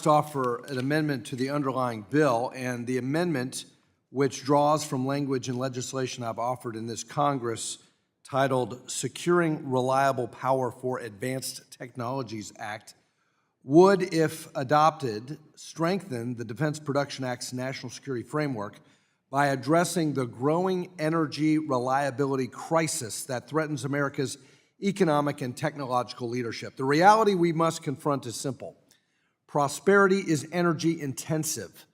To offer an amendment to the underlying bill, and the amendment, which draws from language and legislation I've offered in this Congress titled Securing Reliable Power for Advanced Technologies Act, would, if adopted, strengthen the Defense Production Act's national security framework by addressing the growing energy reliability crisis that threatens America's economic and technological leadership. The reality we must confront is simple. Prosperity is energy intensive.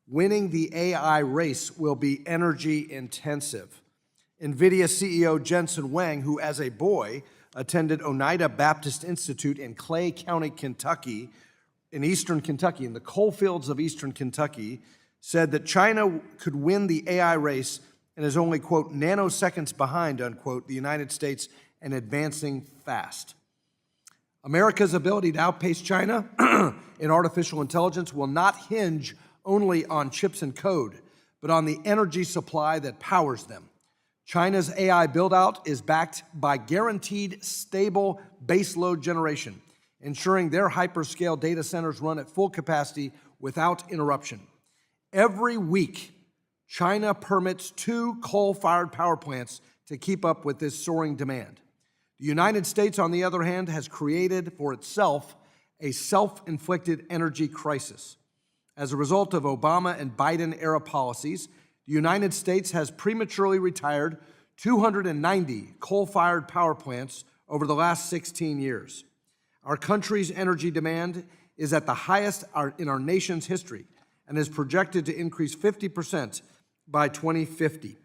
Winning the AI race will be energy intensive. NVIDIA CEO Jensen Huang, who as a boy attended Oneida Baptist Institute in Clay County, Kentucky, in eastern Kentucky, in the coal fields of eastern Kentucky, said that China could win the AI race and is only, quote, nanoseconds behind, unquote, the United States and advancing fast. America's ability to outpace China in artificial intelligence will not hinge only on chips and code, but on the energy supply that powers them. China's AI build-out is backed by guaranteed stable baseload generation, ensuring their hyperscale data centers run at full capacity without interruption. Every week, China permits 2 coal-fired power plants to keep up with this soaring demand. The United States, on the other hand, has created for itself a self-inflicted energy crisis. As a result of Obama and Biden-era policies, the United States has prematurely retired 290 coal-fired power plants over the last 16 years. Our country's energy demand is at the highest in our nation's history and is projected to increase 50% by 2050.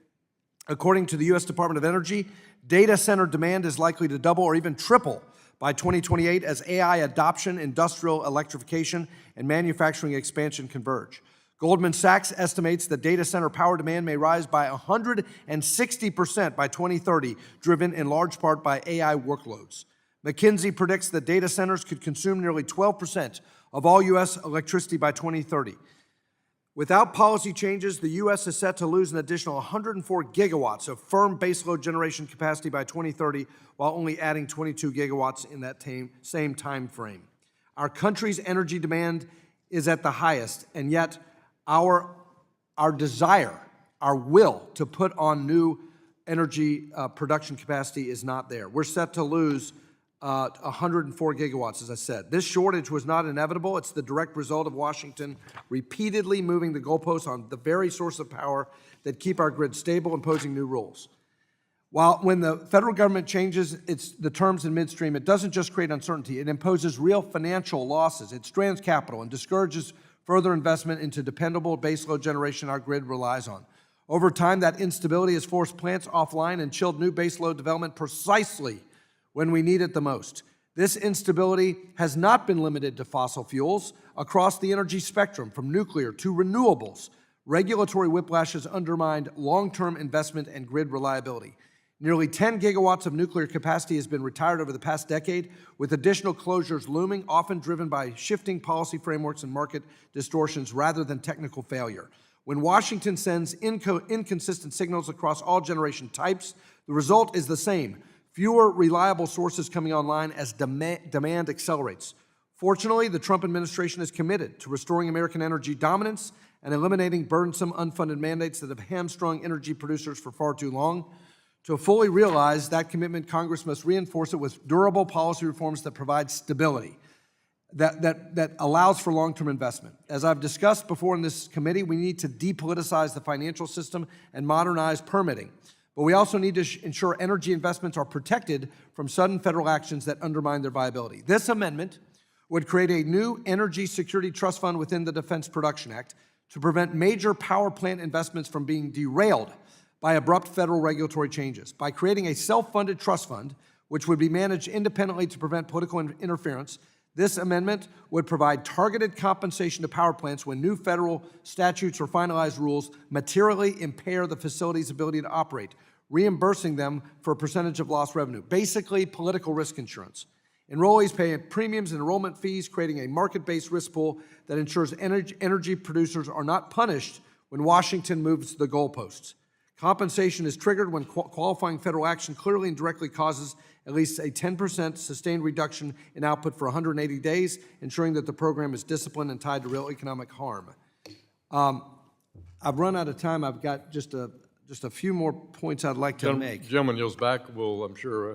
According to the U.S. Department of Energy, data center demand is likely to double or even triple by 2028 as AI adoption, industrial electrification, and manufacturing expansion converge. Goldman Sachs estimates that data center power demand may rise by 160% by 2030, driven in large part by AI workloads. McKinsey predicts that data centers could consume nearly 12% of all U.S. electricity by 2030. Without policy changes, the U.S. is set to lose an additional 104 gigawatts of firm baseload generation capacity by 2030, while only adding 22 gigawatts in that same time frame. Our country's energy demand is at the highest, and yet our desire, our will to put on new energy production capacity is not there. We're set to lose 104 gigawatts, as I said. This shortage was not inevitable. It's the direct result of Washington repeatedly moving the goalposts on the very source of power that keep our grid stable, imposing new rules. When the federal government changes the terms in midstream, it doesn't just create uncertainty, it imposes real financial losses. It strands capital and discourages further investment into dependable baseload generation our grid relies on. Over time, that instability has forced plants offline and chilled new baseload development precisely when we need it the most. This instability has not been limited to fossil fuels. Across the energy spectrum, from nuclear to renewables, regulatory whiplash has undermined long-term investment and grid reliability. Nearly 10 gigawatts of nuclear capacity has been retired over the past decade, with additional closures looming, often driven by shifting policy frameworks and market distortions rather than technical failure. When Washington sends inconsistent signals across all generation types, the result is the same: fewer reliable sources coming online as demand accelerates. Fortunately, the Trump administration is committed to restoring American energy dominance and eliminating burdensome unfunded mandates that have hamstrung energy producers for far too long. To fully realize that commitment, Congress must reinforce it with durable policy reforms that provide stability, that allows for long-term investment. As I've discussed before in this committee, we need to depoliticize the financial system and modernize permitting. But we also need to ensure energy investments are protected from sudden federal actions that undermine their viability. This amendment would create a new energy security trust fund within the Defense Production Act to prevent major power plant investments from being derailed by abrupt federal regulatory changes. By creating a self-funded trust fund, which would be managed independently to prevent political interference, this amendment would provide targeted compensation to power plants when new federal statutes or finalized rules materially impair the facility's ability to operate, reimbursing them for a percentage of lost revenue, basically political risk insurance. Enrollees pay premiums and enrollment fees, creating a market-based risk pool that ensures energy producers are not punished when Washington moves the goalposts. Compensation is triggered when qualifying federal action clearly and directly causes at least a 10% sustained reduction in output for 180 days, ensuring that the program is disciplined and tied to real economic harm. I've run out of time. I've got just a few more points I'd like to make. Gentleman yields back. We'll, I'm sure,